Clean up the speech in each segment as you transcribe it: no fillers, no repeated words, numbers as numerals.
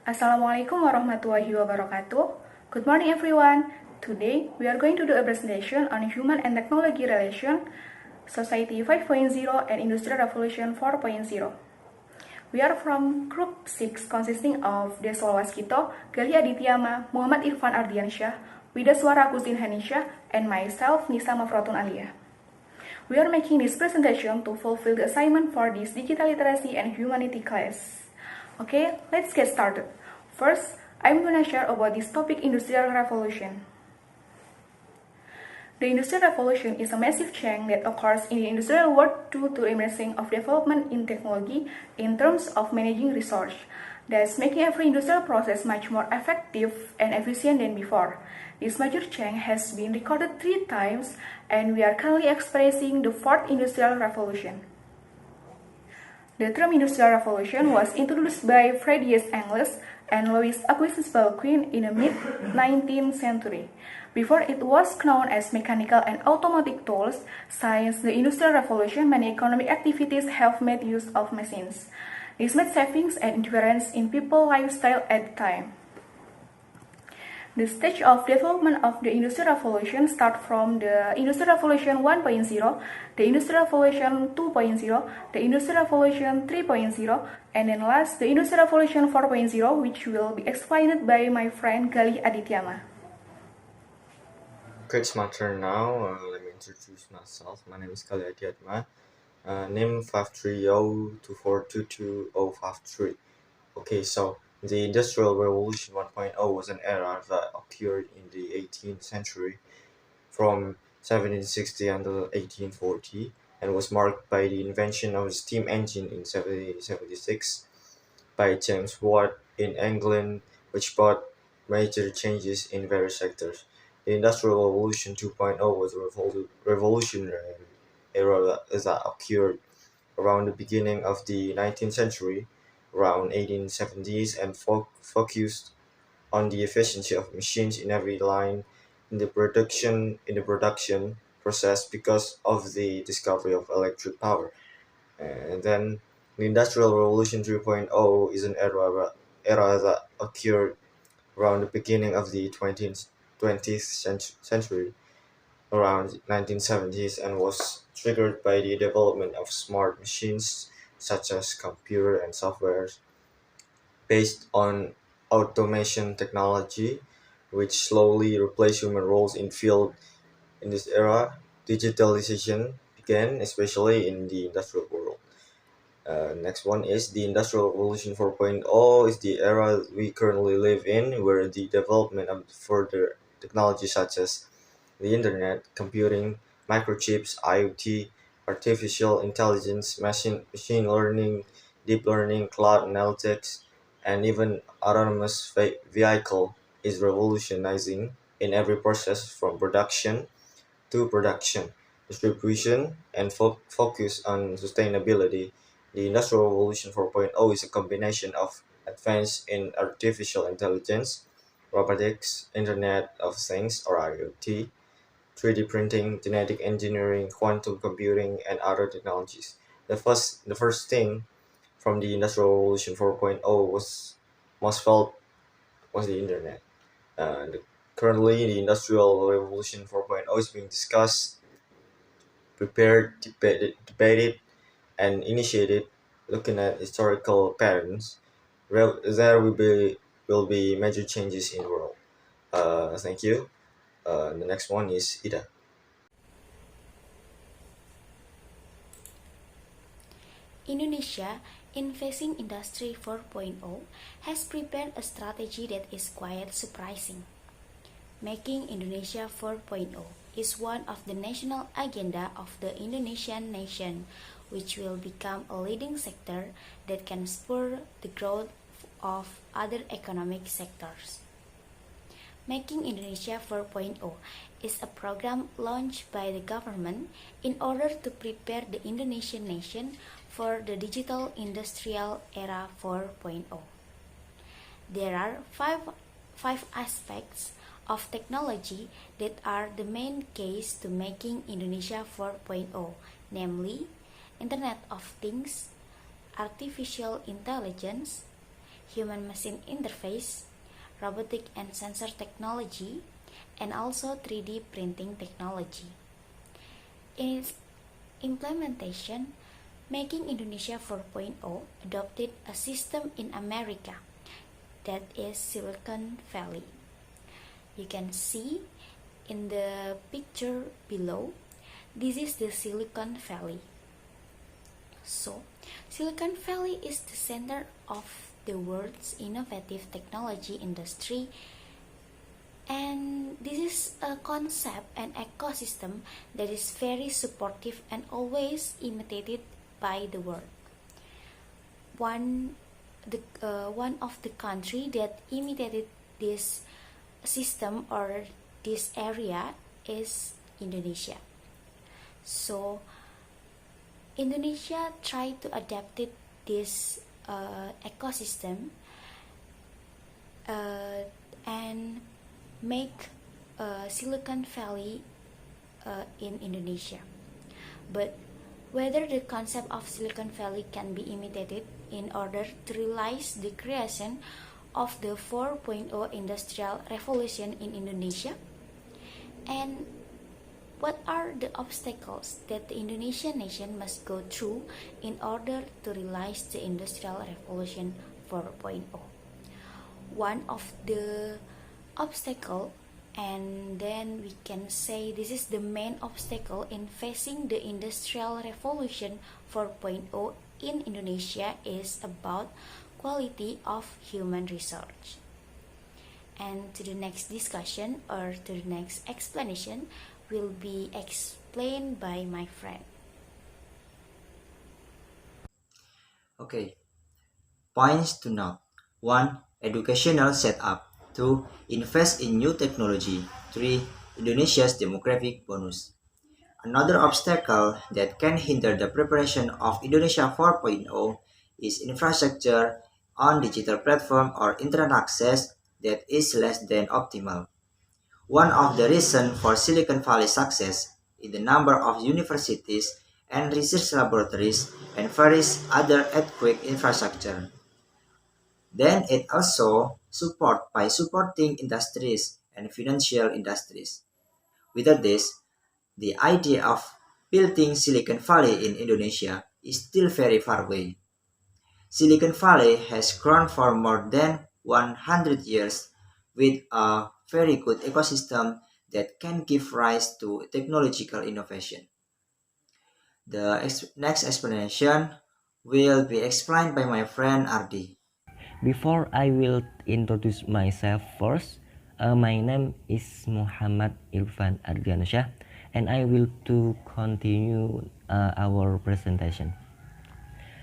Assalamualaikum warahmatullahi wabarakatuh. Good morning everyone. Today we are going to do a presentation on human and technology relation, Society 5.0 and Industrial Revolution 4.0. We are from Group 6 consisting of Deswal Waskito, Gali Adityama, Muhammad Irfan Ardiansyah, Widaswara Agustin Hanisha, and myself Nisa Mafrotun Alia. We are making this presentation to fulfill the assignment for this digital literacy and humanity class. Okay, let's get started. First, I'm gonna share about this topic, Industrial Revolution. The Industrial Revolution is a massive change that occurs in the industrial world due to the emerging of development in technology in terms of managing resource, thus making every industrial process much more effective and efficient than before. This major change has been recorded 3 times, and we are currently experiencing the 4th Industrial Revolution. The term Industrial Revolution was introduced by Friedrich Engels and Louis Augustus Ballquin in the mid-19th century. Before it was known as mechanical and automatic tools, since the Industrial Revolution, many economic activities have made use of machines. This made savings and interference in people's lifestyle at the time. The stage of development of the Industrial Revolution start from the Industrial Revolution 1.0, the Industrial Revolution 2.0, the Industrial Revolution 3.0, and then last, the Industrial Revolution 4.0, which will be explained by my friend Gali Adityama. Okay, it's my turn now. Let me introduce myself. My name is Kali Adiatma. Name 53024222053. Okay, so the Industrial Revolution 1.0 was an era that occurred in the 18th century from 1760 until 1840 and was marked by the invention of the steam engine in 1776 by James Watt in England, which brought major changes in various sectors. The Industrial Revolution 2.0 was a revolutionary era that occurred around the beginning of the 19th century, around 1870s, and focused on the efficiency of machines in every line in the production process because of the discovery of electric power. And then the Industrial Revolution 3.0 is an era that occurred around the beginning of the 20th century, around 1970s, and was triggered by the development of smart machines such as computer and softwares based on automation technology, which slowly replaced human roles in field. In this era, digitalization began, especially in the industrial world. Next one is the Industrial Revolution 4.0 is the era we currently live in, where the development of further technology such as the internet, computing, microchips, IoT, artificial intelligence, machine learning, deep learning, cloud analytics, and even autonomous vehicle is revolutionizing in every process from production to production, distribution, and focus on sustainability. The Industrial Revolution 4.0 is a combination of advance in artificial intelligence, robotics, Internet of Things or IoT, 3D printing, genetic engineering, quantum computing, and other technologies. The first thing from the Industrial Revolution 4.0 was most felt was the Internet. Currently, the Industrial Revolution 4.0 is being discussed, prepared, debated, and initiated. Looking at historical patterns, there will be major changes in the world. Thank you. The next one is Ida. Indonesia, in facing Industry 4.0, has prepared a strategy that is quite surprising. Making Indonesia 4.0 is one of the national agenda of the Indonesian nation, which will become a leading sector that can spur the growth of other economic sectors. Making Indonesia 4.0 is a program launched by the government in order to prepare the Indonesian nation for the digital industrial era 4.0. There are five aspects of technology that are the main case to making Indonesia 4.0, namely Internet of Things, artificial intelligence, human-machine interface, robotic and sensor technology, and also 3D printing technology. In its implementation, Making Indonesia 4.0 adopted a system in America that is Silicon Valley. You can see in the picture below, this is the Silicon Valley. So, Silicon Valley is the center of the world's innovative technology industry, and this is a concept and ecosystem that is very supportive and always imitated by the world. One of the country that imitated this system or this area is Indonesia. So Indonesia tried to adapt this ecosystem and make Silicon Valley in Indonesia. But whether the concept of Silicon Valley can be imitated in order to realize the creation of the 4.0 industrial revolution in Indonesia, and what are the obstacles that the Indonesian nation must go through in order to realize the Industrial Revolution 4.0? One of the obstacle, and then we can say this is the main obstacle in facing the Industrial Revolution 4.0 in Indonesia, is about quality of human research. And to the next discussion or to the next explanation will be explained by my friend. Okay, points to note. 1. Educational setup. 2. Invest in new technology. 3. Indonesia's demographic bonus. Another obstacle that can hinder the preparation of Indonesia 4.0 is infrastructure on digital platform or internet access that is less than optimal. One of the reasons for Silicon Valley's success is the number of universities and research laboratories and various other earthquake infrastructure. Then it also supporting industries and financial industries. Without this, the idea of building Silicon Valley in Indonesia is still very far away. Silicon Valley has grown for more than 100 years with a very good ecosystem that can give rise to technological innovation. The next explanation will be explained by my friend Ardi. Before I will introduce myself first, my name is Muhammad Irfan Adriansyah, and I will to continue our presentation.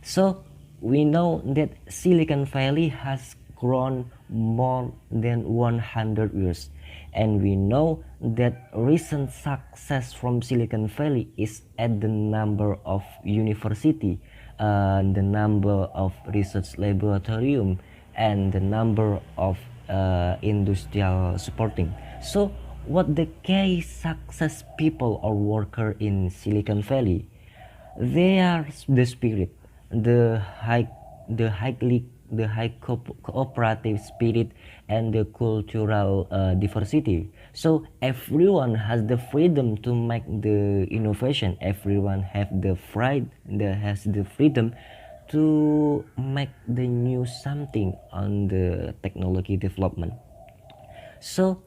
So we know that Silicon Valley has grown more than 100 years, and we know that recent success from Silicon Valley is at the number of university, the number of research laboratorium, and the number of industrial supporting. So what the key success people or worker in Silicon Valley? They are the spirit, the high cooperative spirit, and the cultural diversity. So everyone has the freedom to make the innovation. Everyone has the freedom to make the new something on the technology development. So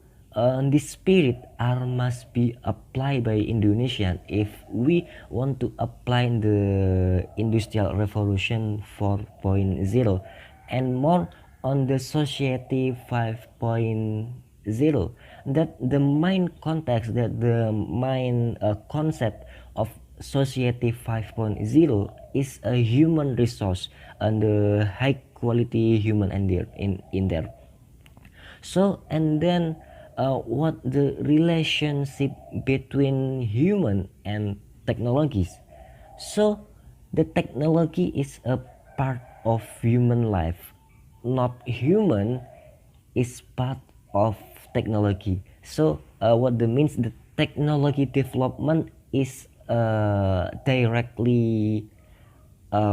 this spirit must be applied by Indonesian if we want to apply the Industrial Revolution 4.0 and more on the Society 5.0. That the main context, that the main concept of Society 5.0 is a human resource and the high quality human in there. So and then what the relationship between human and technologies. So the technology is a part of human life, not human is part of technology. So what that means, the technology development is directly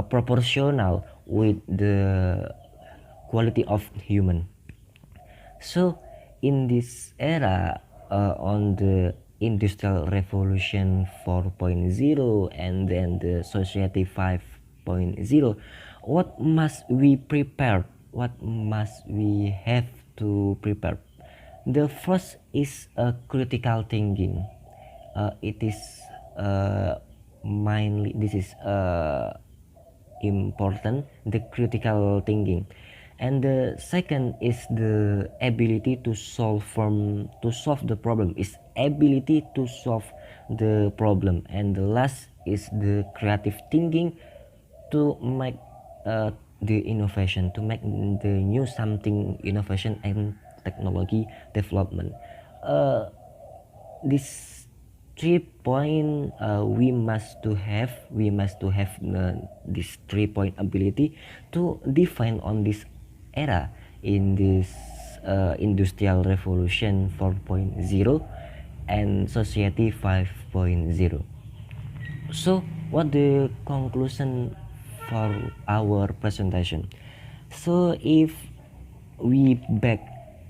proportional with the quality of human. So in this era, on the industrial revolution 4.0 and then the society 5.0, what must we prepare, what must we have to prepare? The first is critical thinking. It is mainly, this is important, the critical thinking. And the second is the ability to solve the problem, is ability to solve the problem. And the last is the creative thinking, to make the innovation, to make the new something, innovation and technology development. This 3 point we must to have this 3 point ability to define on this era in this industrial revolution 4.0 and society 5.0. So what the conclusion for our presentation? So if we back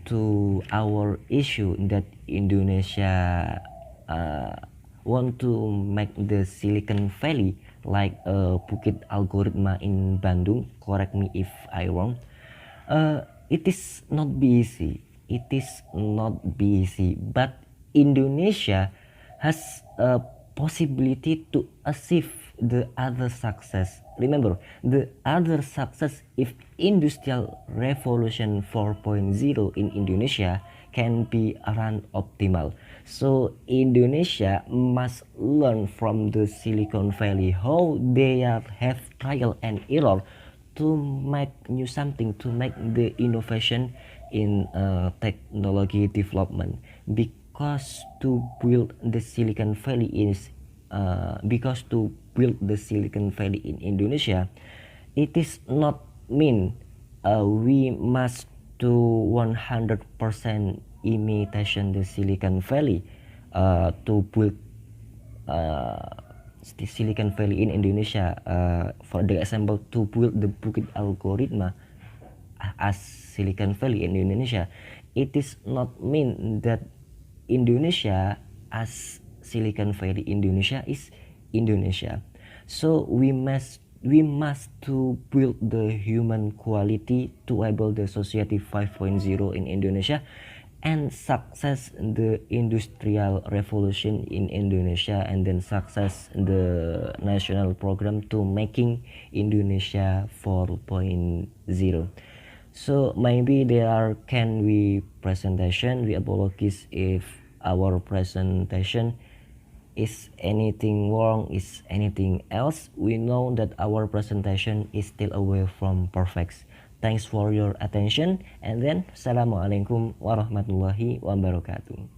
to our issue that Indonesia want to make the Silicon Valley like Bukit Algoritma in Bandung, correct me if I wrong. It is not be easy. It is not be easy, but Indonesia has a possibility to achieve the other success. Remember, the other success if Industrial Revolution 4.0 in Indonesia can be run optimal. So Indonesia must learn from the Silicon Valley how they have trial and error to make new something, to make the innovation in technology development. Because to build the Silicon Valley is because to build the Silicon Valley in Indonesia, it is not mean we must to 100% imitation the Silicon Valley to build the Silicon Valley in Indonesia. For the example, to build the Bukit Algoritma as Silicon Valley in Indonesia, it is not mean that Indonesia as Silicon Valley Indonesia is Indonesia. So we must to build the human quality to able the society 5.0 in Indonesia and success the industrial revolution in Indonesia, and then success the national program to making Indonesia 4.0. So maybe there can we presentation. We apologize if our presentation is anything wrong, is anything else. We know that our presentation is still away from perfect. Thanks for your attention, and then Assalamualaikum warahmatullahi wabarakatuh.